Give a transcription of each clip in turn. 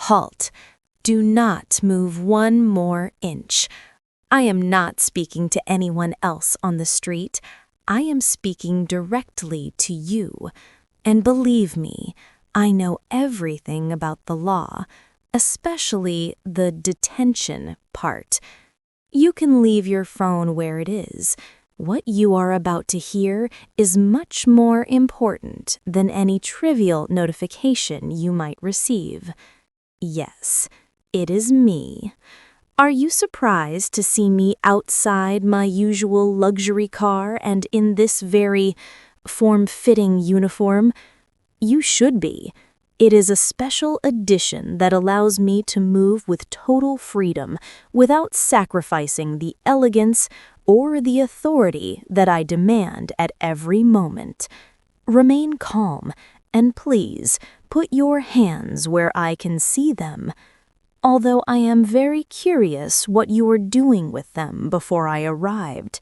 Halt. Do not move one more inch. I am not speaking to anyone else on the street. I am speaking directly to you. And believe me, I know everything about the law, especially the detention part. You can leave your phone where it is. What you are about to hear is much more important than any trivial notification you might receive. Yes, it is me. Are you surprised to see me outside my usual luxury car and in this very form-fitting uniform? You should be. It is a special edition that allows me to move with total freedom without sacrificing the elegance or the authority that I demand at every moment. Remain calm, and please put your hands where I can see them, although I am very curious what you were doing with them before I arrived.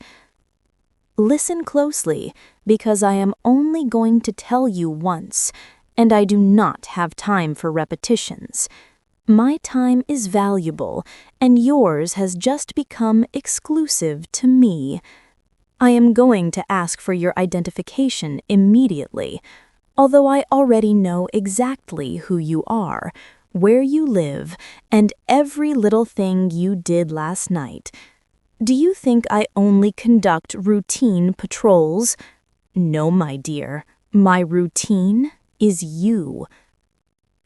Listen closely, because I am only going to tell you once, and I do not have time for repetitions. My time is valuable, and yours has just become exclusive to me. I am going to ask for your identification immediately, although I already know exactly who you are, where you live, and every little thing you did last night. Do you think I only conduct routine patrols? No, my dear. My routine is you.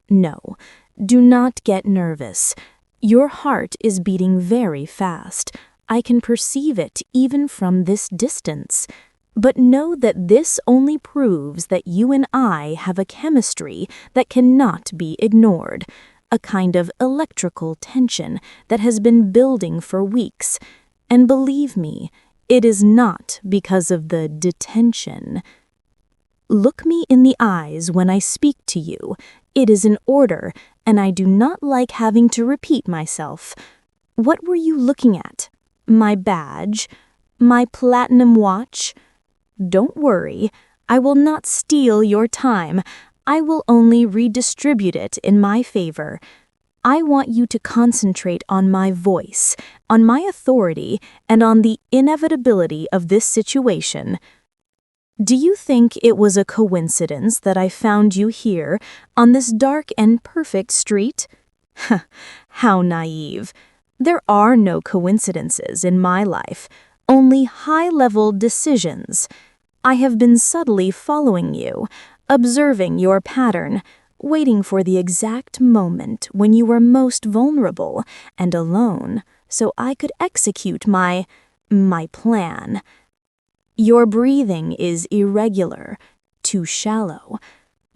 No, do not get nervous. Your heart is beating very fast. I can perceive it even from this distance. But know that this only proves that you and I have a chemistry that cannot be ignored, a kind of electrical tension that has been building for weeks. And believe me, it is not because of the detention. Look me in the eyes when I speak to you. It is an order, and I do not like having to repeat myself. What were you looking at? My badge? My platinum watch? Don't worry, I will not steal your time. I will only redistribute it in my favor. I want you to concentrate on my voice, on my authority, and on the inevitability of this situation. Do you think it was a coincidence that I found you here, on this dark and perfect street? How naive. There are no coincidences in my life, only high-level decisions. I have been subtly following you, observing your pattern, waiting for the exact moment when you were most vulnerable and alone, so I could execute my plan. Your breathing is irregular, too shallow.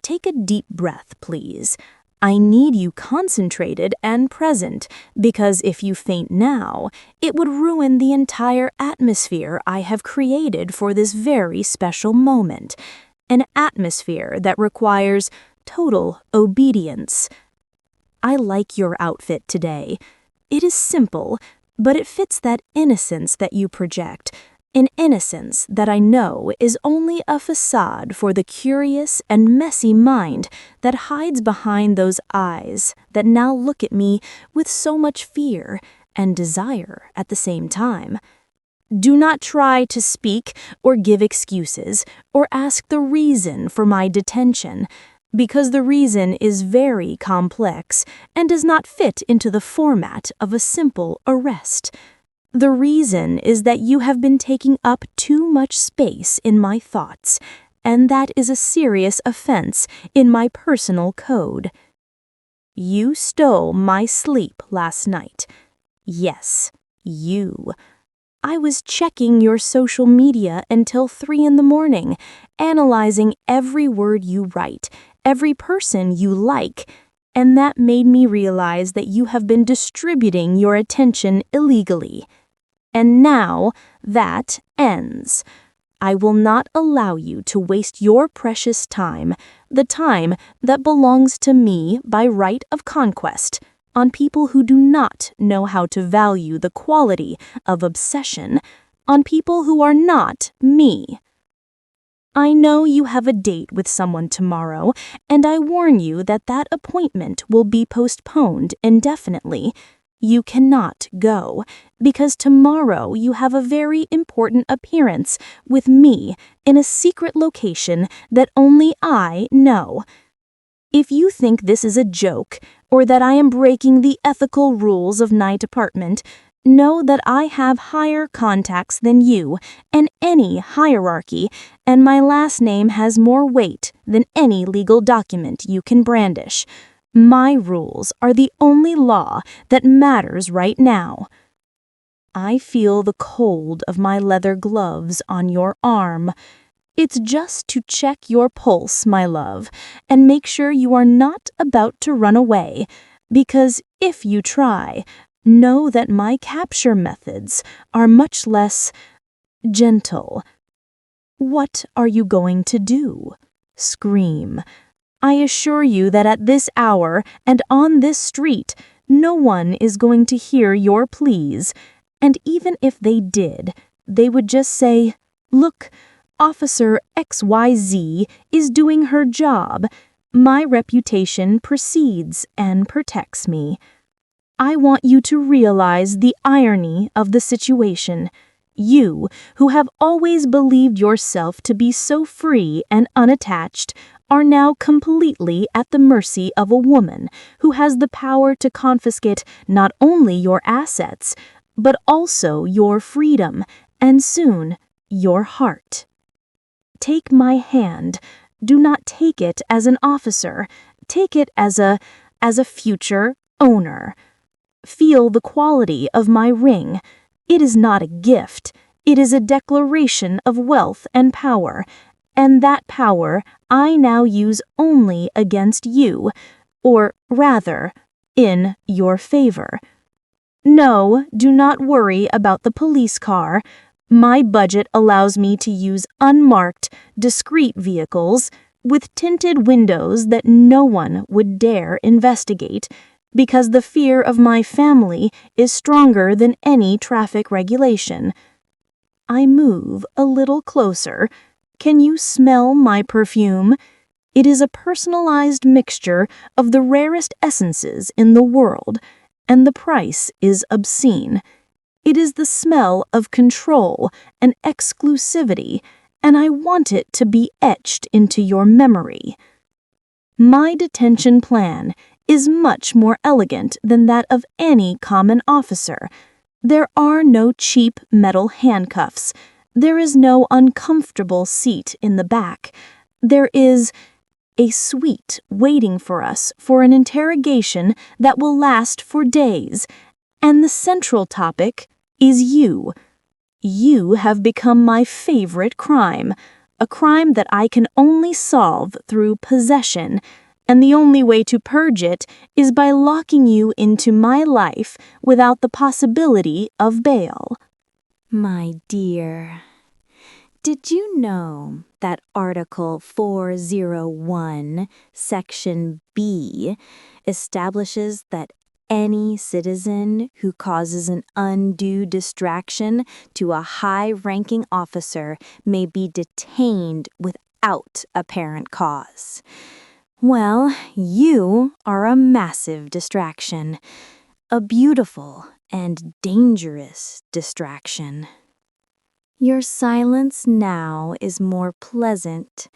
Take a deep breath, please. I need you concentrated and present, because if you faint now, it would ruin the entire atmosphere I have created for this very special moment, an atmosphere that requires total obedience. I like your outfit today. It is simple, but it fits that innocence that you project, an innocence that I know is only a facade for the curious and messy mind that hides behind those eyes that now look at me with so much fear and desire at the same time. Do not try to speak or give excuses or ask the reason for my detention, because the reason is very complex and does not fit into the format of a simple arrest. The reason is that you have been taking up too much space in my thoughts, and that is a serious offense in my personal code. You stole my sleep last night. Yes, you. I was checking your social media until 3 in the morning, analyzing every word you write, every person you like, and that made me realize that you have been distributing your attention illegally. And now that ends. I will not allow you to waste your precious time, the time that belongs to me by right of conquest, on people who do not know how to value the quality of obsession, on people who are not me. I know you have a date with someone tomorrow, and I warn you that that appointment will be postponed indefinitely. You cannot go, because tomorrow you have a very important appearance with me in a secret location that only I know. If you think this is a joke, or that I am breaking the ethical rules of night apartment, know that I have higher contacts than you and any hierarchy, and my last name has more weight than any legal document you can brandish. My rules are the only law that matters right now. I feel the cold of my leather gloves on your arm. It's just to check your pulse, my love, and make sure you are not about to run away, because if you try, know that my capture methods are much less gentle. What are you going to do? Scream. I assure you that at this hour and on this street, no one is going to hear your pleas, and even if they did, they would just say, "Look, Officer XYZ is doing her job. My reputation precedes and protects me." I want you to realize the irony of the situation. You, who have always believed yourself to be so free and unattached, are now completely at the mercy of a woman who has the power to confiscate not only your assets, but also your freedom, and soon, your heart. Take my hand. Do not take it as an officer. Take it as a future owner. Feel the quality of my ring. It is not a gift. It is a declaration of wealth and power, and that power I now use only against you, or rather, in your favor. No, do not worry about the police car. My budget allows me to use unmarked, discreet vehicles with tinted windows that no one would dare investigate, because the fear of my family is stronger than any traffic regulation. I move a little closer. Can you smell my perfume? It is a personalized mixture of the rarest essences in the world, and the price is obscene. It is the smell of control and exclusivity, and I want it to be etched into your memory. My detention plan is much more elegant than that of any common officer. There are no cheap metal handcuffs. There is no uncomfortable seat in the back. There is a suite waiting for us for an interrogation that will last for days, and the central topic is you. You have become my favorite crime, a crime that I can only solve through possession, and the only way to purge it is by locking you into my life without the possibility of bail. My dear, did you know that Article 401, Section B, establishes that any citizen who causes an undue distraction to a high-ranking officer may be detained without apparent cause? Well, you are a massive distraction, a beautiful and dangerous distraction. Your silence now is more pleasant.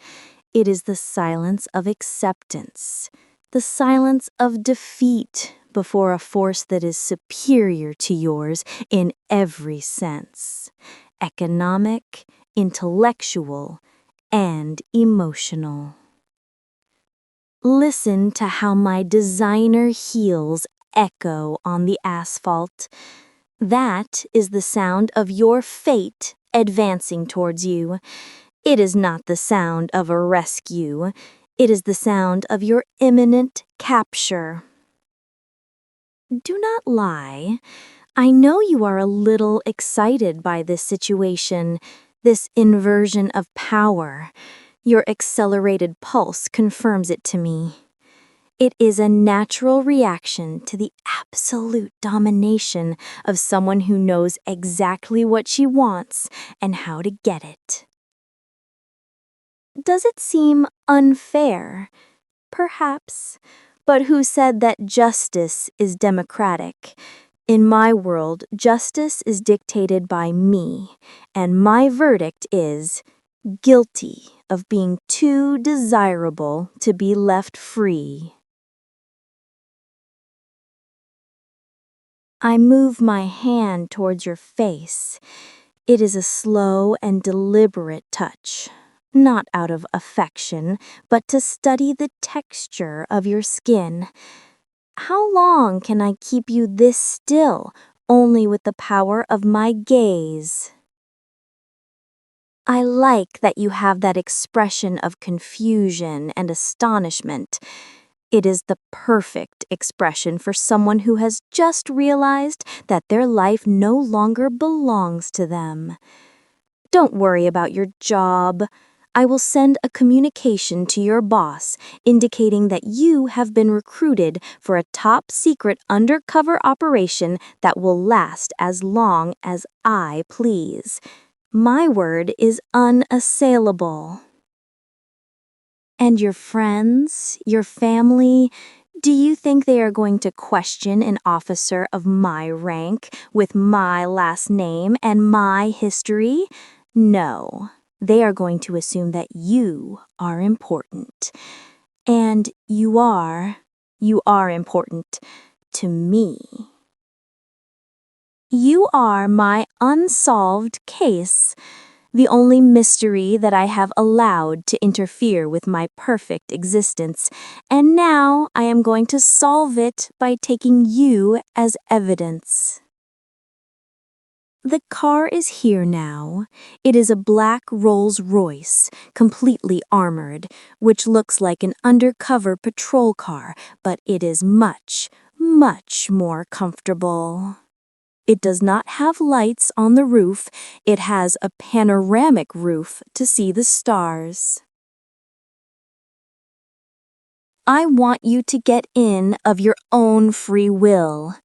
It is the silence of acceptance, the silence of defeat before a force that is superior to yours in every sense: economic, intellectual, and emotional. Listen to how my designer heels echo on the asphalt. That is the sound of your fate advancing towards you. It is not the sound of a rescue. It is the sound of your imminent capture. Do not lie. I know you are a little excited by this situation, this inversion of power. Your accelerated pulse confirms it to me. It is a natural reaction to the absolute domination of someone who knows exactly what she wants and how to get it. Does it seem unfair? Perhaps. But who said that justice is democratic? In my world, justice is dictated by me, and my verdict is guilty of being too desirable to be left free. I move my hand towards your face. It is a slow and deliberate touch, not out of affection, but to study the texture of your skin. How long can I keep you this still, only with the power of my gaze? I like that you have that expression of confusion and astonishment. It is the perfect expression for someone who has just realized that their life no longer belongs to them. Don't worry about your job. I will send a communication to your boss indicating that you have been recruited for a top-secret undercover operation that will last as long as I please. My word is unassailable. And your friends, your family, do you think they are going to question an officer of my rank with my last name and my history? No, they are going to assume that you are important. And you are important to me. You are my unsolved case. The only mystery that I have allowed to interfere with my perfect existence, and now I am going to solve it by taking you as evidence. The car is here now. It is a black Rolls-Royce, completely armored, which looks like an undercover patrol car, but it is much, much more comfortable. It does not have lights on the roof. It has a panoramic roof to see the stars. I want you to get in of your own free will.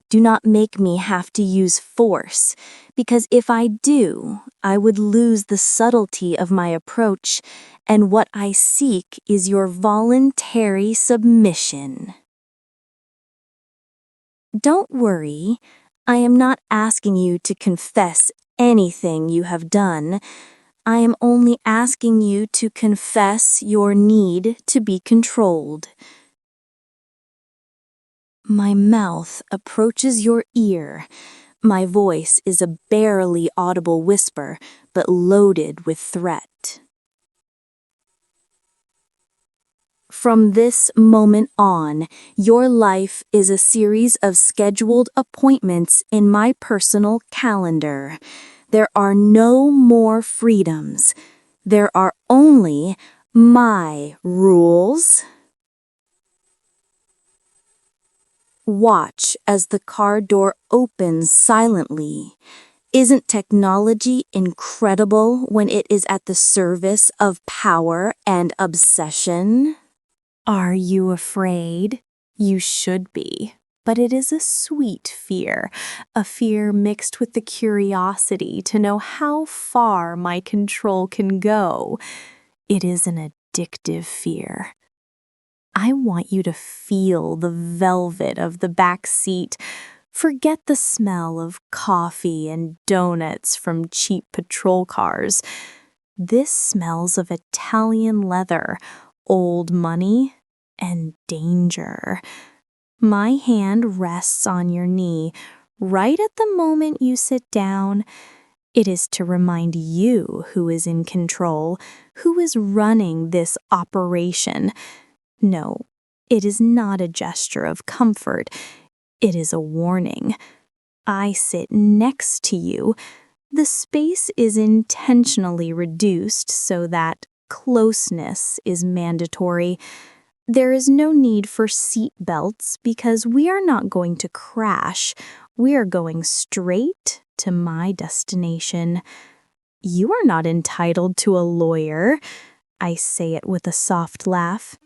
Do not make me have to use force, because if I do, I would lose the subtlety of my approach, and what I seek is your voluntary submission. Don't worry. I am not asking you to confess anything you have done. I am only asking you to confess your need to be controlled. My mouth approaches your ear. My voice is a barely audible whisper, but loaded with threat. From this moment on, your life is a series of scheduled appointments in my personal calendar. There are no more freedoms. There are only my rules. Watch as the car door opens silently. Isn't technology incredible when it is at the service of power and obsession? Are you afraid? You should be. But it is a sweet fear, a fear mixed with the curiosity to know how far my control can go. It is an addictive fear. I want you to feel the velvet of the back seat. Forget the smell of coffee and donuts from cheap patrol cars. This smells of Italian leather, old money, and danger. My hand rests on your knee right at the moment you sit down. It is to remind you who is in control, who is running this operation. No, it is not a gesture of comfort. It is a warning. I sit next to you. The space is intentionally reduced so that closeness is mandatory. There is no need for seat belts because we are not going to crash. We are going straight to my destination. You are not entitled to a lawyer. I say it with a soft laugh.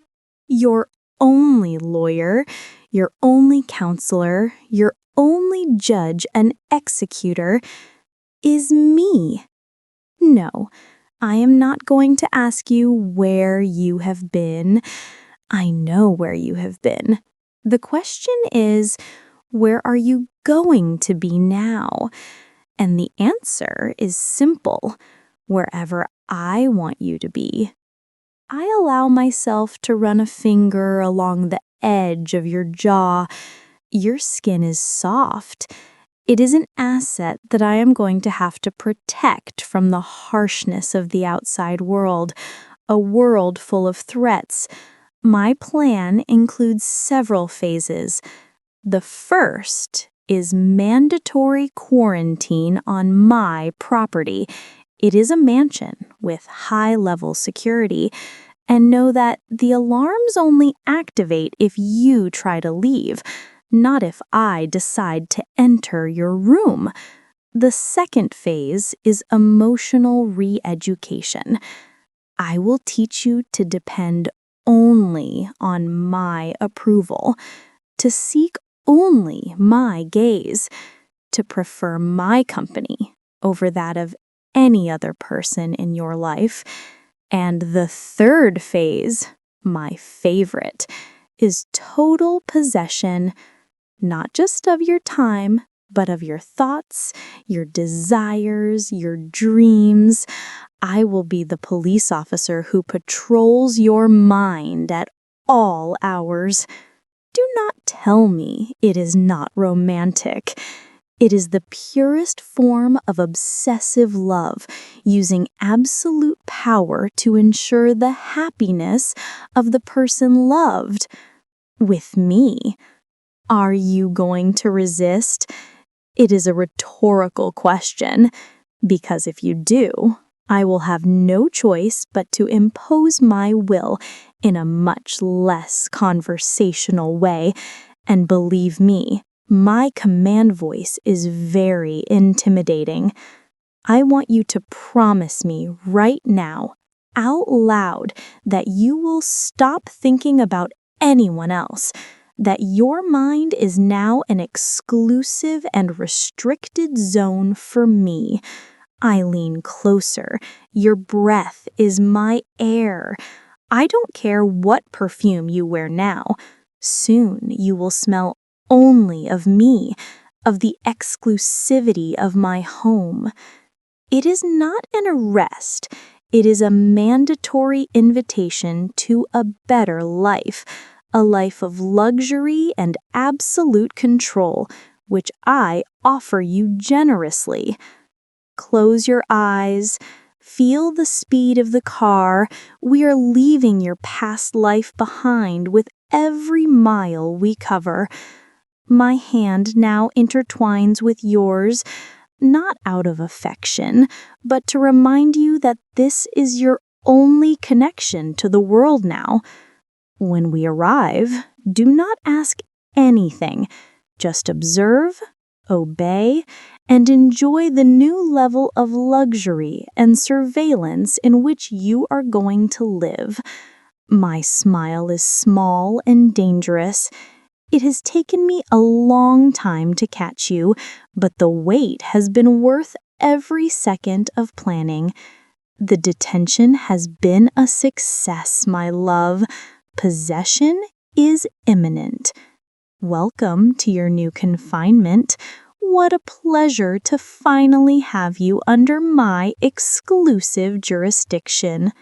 Your only lawyer, your only counselor, your only judge and executor is me. No, I am not going to ask you where you have been. I know where you have been. The question is, where are you going to be now? And the answer is simple: wherever I want you to be. I allow myself to run a finger along the edge of your jaw. Your skin is soft. It is an asset that I am going to have to protect from the harshness of the outside world, a world full of threats. My plan includes several phases. The first is mandatory quarantine on my property. It is a mansion with high-level security, and know that the alarms only activate if you try to leave, not if I decide to enter your room. The second phase is emotional re-education. I will teach you to depend only on my approval, to seek only my gaze, to prefer my company over that of any other person in your life. And the third phase, my favorite, is total possession, not just of your time, but of your thoughts, your desires, your dreams. I will be the police officer who patrols your mind at all hours. Do not tell me it is not romantic. It is the purest form of obsessive love, using absolute power to ensure the happiness of the person loved. With me. Are you going to resist? It is a rhetorical question, because if you do, I will have no choice but to impose my will in a much less conversational way, and believe me, my command voice is very intimidating. I want you to promise me right now, out loud, that you will stop thinking about anyone else, that your mind is now an exclusive and restricted zone for me. I lean closer. Your breath is my air. I don't care what perfume you wear now. Soon you will smell only of me, of the exclusivity of my home. It is not an arrest. It is a mandatory invitation to a better life, a life of luxury and absolute control, which I offer you generously. Close your eyes. Feel the speed of the car. We are leaving your past life behind with every mile we cover. My hand now intertwines with yours, not out of affection, but to remind you that this is your only connection to the world now. When we arrive, do not ask anything. Just observe, obey, and enjoy the new level of luxury and surveillance in which you are going to live. My smile is small and dangerous. It has taken me a long time to catch you, but the wait has been worth every second of planning. The detention has been a success, my love. Possession is imminent. Welcome to your new confinement. What a pleasure to finally have you under my exclusive jurisdiction.